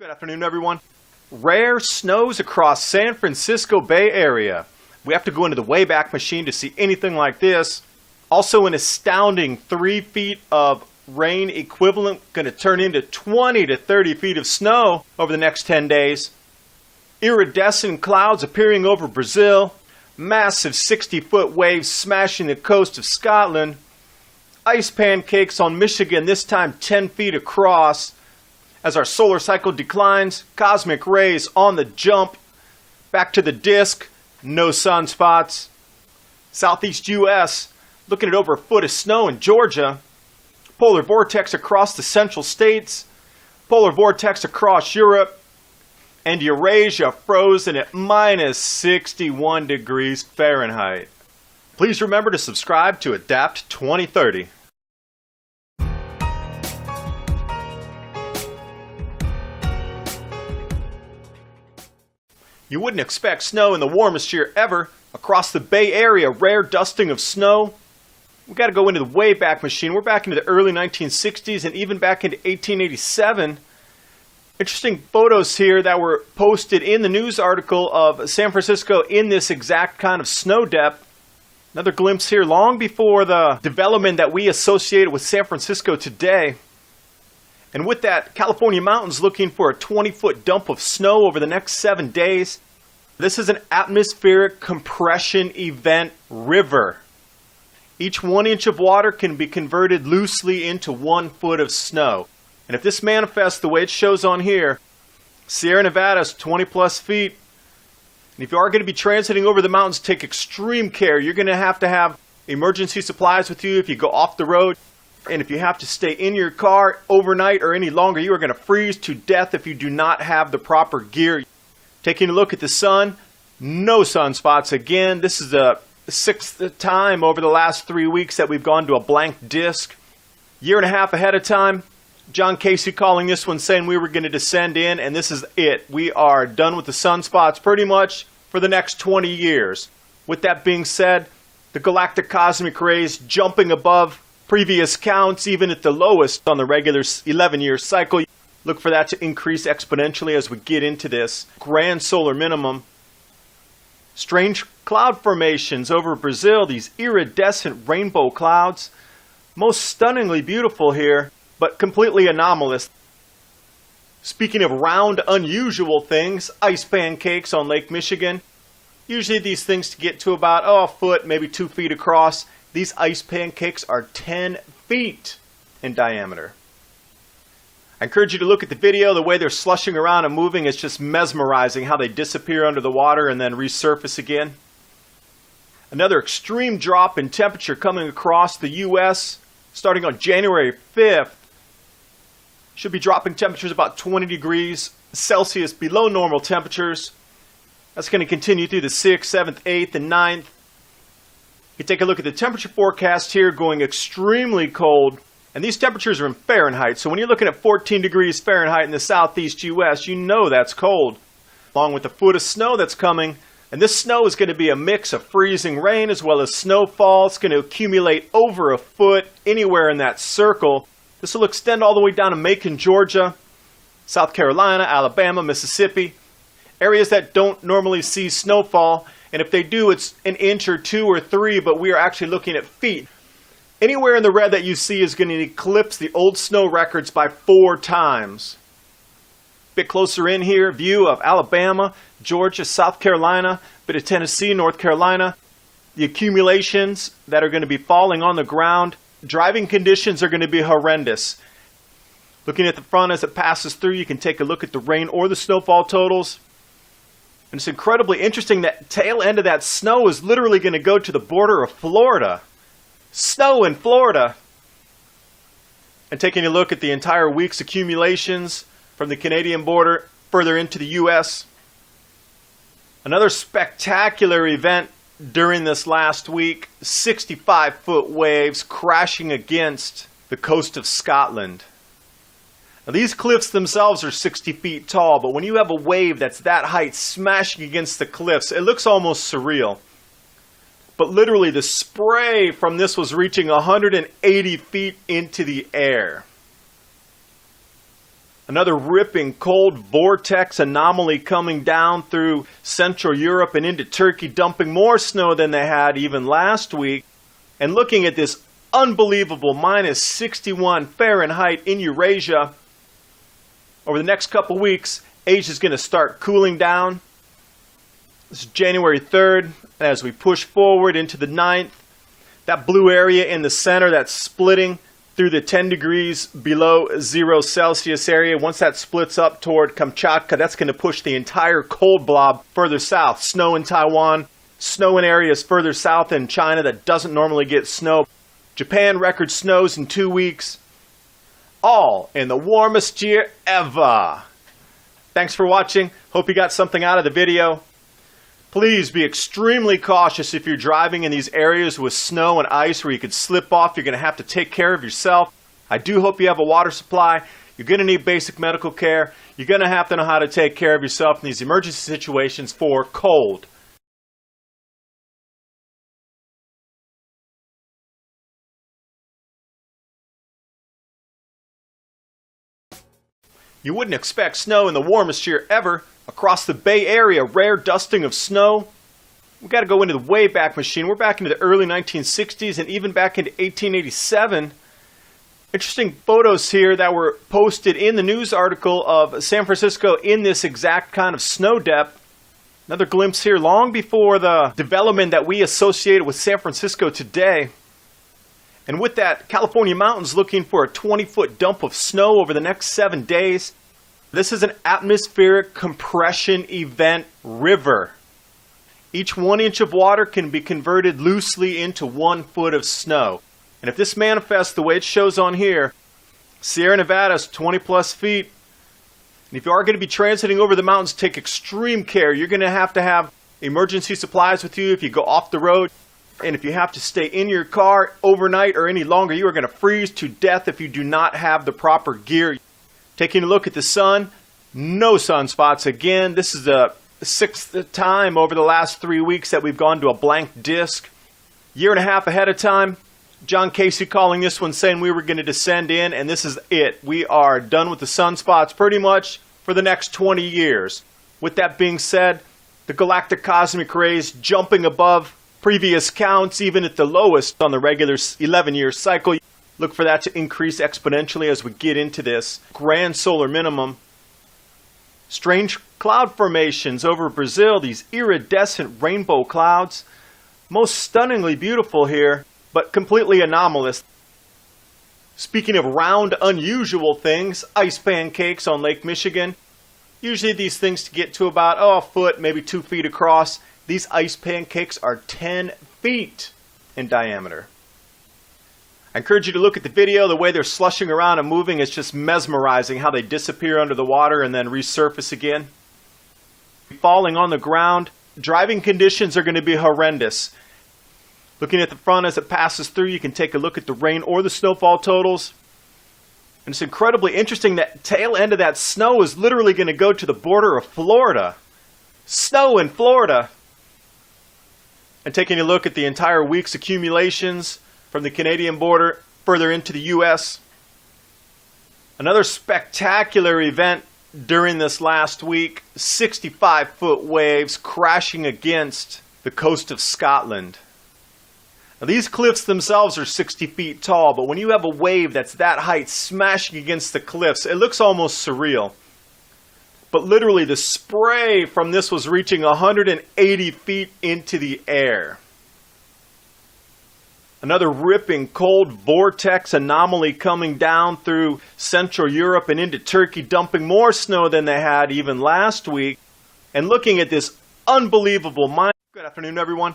Good afternoon, everyone. Rare snows across San Francisco Bay Area. We have to go into the Wayback Machine to see anything like this. Also an astounding 3 feet of rain equivalent, going to turn into 20 to 30 feet of snow over the next 10 days. Iridescent clouds appearing over Brazil. Massive 60-foot waves smashing the coast of Scotland. Ice pancakes on Michigan, this time 10 feet across. As our solar cycle declines, cosmic rays on the jump. Back to the disk, no sunspots. Southeast U.S., looking at over a foot of snow in Georgia. Polar vortex across the central states. Polar vortex across Europe. And Eurasia frozen at minus 61 degrees Fahrenheit. Please remember to subscribe to Adapt 2030. You wouldn't expect snow in the warmest year ever. Across the Bay Area, rare dusting of snow. We've got to go into the Wayback Machine. We're back into the early 1960s and even back into 1887. Interesting photos here that were posted in the news article of San Francisco in this exact kind of snow depth. Another glimpse here long before the development that we associated with San Francisco today. And with that, California mountains looking for a 20-foot dump of snow over the next 7 days. This is an atmospheric compression event river. Each 1 inch of water can be converted loosely into 1 foot of snow. And if this manifests the way it shows on here, Sierra Nevada is 20 plus feet. And if you are going to be transiting over the mountains, take extreme care. You're going to have emergency supplies with you if you go off the road. And if you have to stay in your car overnight or any longer, you are going to freeze to death if you do not have the proper gear. Taking a look at the sun, no sunspots again. This is the 6th time over the last 3 weeks that we've gone to a blank disk. Year and a half ahead of time, John Casey calling this one saying we were going to descend in, and this is it. We are done with the sunspots pretty much for the next 20 years. With that being said, the galactic cosmic rays jumping above previous counts, even at the lowest on the regular 11-year cycle. Look for that to increase exponentially as we get into this grand solar minimum. Strange cloud formations over Brazil, these iridescent rainbow clouds. Most stunningly beautiful here, but completely anomalous. Speaking of round, unusual things, ice pancakes on Lake Michigan. Usually these things to get to about a foot, maybe 2 feet across. These ice pancakes are 10 feet in diameter. I encourage you to look at the video. The way they're slushing around and moving is just mesmerizing, how they disappear under the water and then resurface again. Another extreme drop in temperature coming across the U.S. starting on January 5th. Should be dropping temperatures about 20 degrees Celsius below normal temperatures. That's going to continue through the 6th, 7th, 8th, and 9th. You take a look at the temperature forecast here, going extremely cold. And these temperatures are in Fahrenheit. So when you're looking at 14 degrees Fahrenheit in the southeast U.S., you know that's cold. Along with the foot of snow that's coming. And this snow is going to be a mix of freezing rain as well as snowfall. It's going to accumulate over a foot anywhere in that circle. This will extend all the way down to Macon, Georgia, South Carolina, Alabama, Mississippi. Areas that don't normally see snowfall. And if they do, it's an inch or 2 or 3, but we are actually looking at feet. Anywhere in the red that you see is going to eclipse the old snow records by 4 times. A bit closer in here, view of Alabama, Georgia, South Carolina, bit of Tennessee, North Carolina. The accumulations that are going to be falling on the ground, driving conditions are going to be horrendous. Looking at the front as it passes through, you can take a look at the rain or the snowfall totals. And it's incredibly interesting that tail end of that snow is literally going to go to the border of Florida. Snow in Florida. And taking a look at the entire week's accumulations from the Canadian border further into the U.S. Another spectacular event during this last week. 65-foot waves crashing against the coast of Scotland. Now, these cliffs themselves are 60 feet tall, but when you have a wave that's that height smashing against the cliffs, it looks almost surreal. But literally, the spray from this was reaching 180 feet into the air. Another ripping cold vortex anomaly coming down through Central Europe and into Turkey, dumping more snow than they had even last week. And looking at this unbelievable minus 61 Fahrenheit in Eurasia, over the next couple weeks, Asia is going to start cooling down. This is January 3rd. As we push forward into the 9th, that blue area in the center that's splitting through the 10 degrees below 0 Celsius area, once that splits up toward Kamchatka, that's going to push the entire cold blob further south. Snow in Taiwan, snow in areas further south in China that doesn't normally get snow. Japan record snows in 2 weeks. All in the warmest year ever. Thanks for watching. Hope you got something out of the video. Please be extremely cautious if you're driving in these areas with snow and ice where you could slip off. You're going to have to take care of yourself. I do hope you have a water supply. You're going to need basic medical care. You're going to have to know how to take care of yourself in these emergency situations for cold. You wouldn't expect snow in the warmest year ever. Across the Bay Area, rare dusting of snow. We've got to go into the Wayback Machine. We're back into the early 1960s and even back into 1887. Interesting photos here that were posted in the news article of San Francisco in this exact kind of snow depth. Another glimpse here long before the development that we associate with San Francisco today. And with that, California mountains looking for a 20-foot dump of snow over the next 7 days. This is an atmospheric compression event river. Each 1 inch of water can be converted loosely into 1 foot of snow. And if this manifests the way it shows on here, Sierra Nevada is 20 plus feet. And if you are going to be transiting over the mountains, take extreme care. You're going to have emergency supplies with you if you go off the road. And if you have to stay in your car overnight or any longer, you are going to freeze to death if you do not have the proper gear. Taking a look at the sun, no sunspots again. This is the 6th time over the last 3 weeks that we've gone to a blank disk. Year and a half ahead of time, John Casey calling this one saying we were going to descend in, and this is it. We are done with the sunspots pretty much for the next 20 years. With that being said, the galactic cosmic rays jumping above previous counts, even at the lowest on the regular 11-year cycle. Look for that to increase exponentially as we get into this grand solar minimum. Strange cloud formations over Brazil, these iridescent rainbow clouds. Most stunningly beautiful here, but completely anomalous. Speaking of round, unusual things, ice pancakes on Lake Michigan. Usually these things to get to about a foot, maybe 2 feet across. These ice pancakes are 10 feet in diameter. I encourage you to look at the video. The way they're slushing around and moving is just mesmerizing, how they disappear under the water and then resurface again. Falling on the ground, driving conditions are going to be horrendous. Looking at the front as it passes through, you can take a look at the rain or the snowfall totals. And it's incredibly interesting that tail end of that snow is literally going to go to the border of Florida. Snow in Florida. And taking a look at the entire week's accumulations from the Canadian border further into the U.S. Another spectacular event during this last week, 65-foot waves crashing against the coast of Scotland. Now, these cliffs themselves are 60 feet tall, but when you have a wave that's that height smashing against the cliffs, it looks almost surreal. But literally the spray from this was reaching 180 feet into the air. Another ripping cold vortex anomaly coming down through Central Europe and into Turkey, dumping more snow than they had even last week. And looking at this unbelievable Good afternoon, everyone.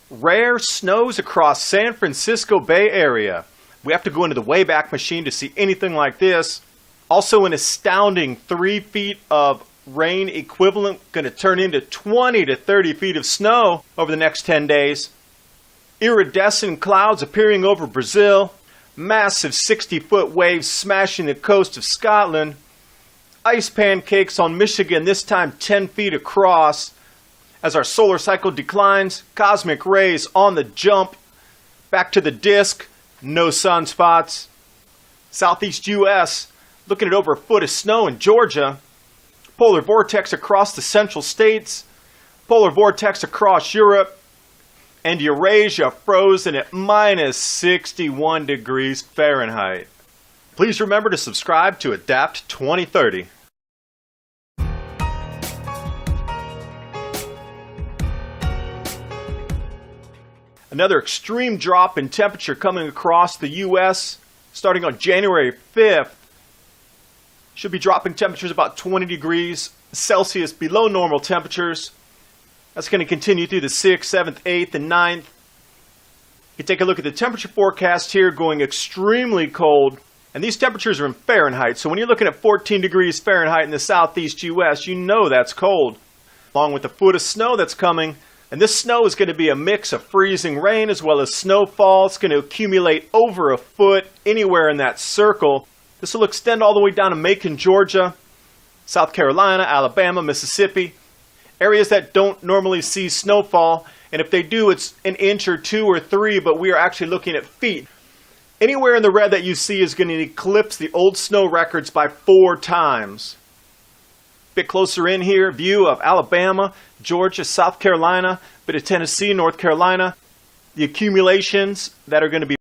Rare snows across San Francisco Bay Area. We have to go into the Wayback Machine to see anything like this. Also an astounding 3 feet of rain equivalent, going to turn into 20 to 30 feet of snow over the next 10 days. Iridescent clouds appearing over Brazil. Massive 60-foot waves smashing the coast of Scotland. Ice pancakes on Michigan, this time 10 feet across. As our solar cycle declines, cosmic rays on the jump. Back to the disk, no sunspots. Southeast U.S., Looking at over a foot of snow in Georgia. Polar vortex across the central states. Polar vortex across Europe. And Eurasia frozen at minus 61 degrees Fahrenheit. Please remember to subscribe to Adapt 2030. Another extreme drop in temperature coming across the U.S. starting on January 5th. Should be dropping temperatures about 20 degrees Celsius below normal temperatures. That's going to continue through the 6th, 7th, 8th, and 9th. You can take a look at the temperature forecast here, going extremely cold. And these temperatures are in Fahrenheit, so when you're looking at 14 degrees Fahrenheit in the southeast U.S., you know that's cold. Along with the foot of snow that's coming. And this snow is going to be a mix of freezing rain as well as snowfall. It's going to accumulate over a foot anywhere in that circle. This will extend all the way down to Macon, Georgia, South Carolina, Alabama, Mississippi. Areas that don't normally see snowfall. And if they do, it's an inch or 2 or 3, but we are actually looking at feet. Anywhere in the red that you see is going to eclipse the old snow records by 4 times. Bit closer in here, view of Alabama, Georgia, South Carolina, bit of Tennessee, North Carolina. The accumulations that are going to be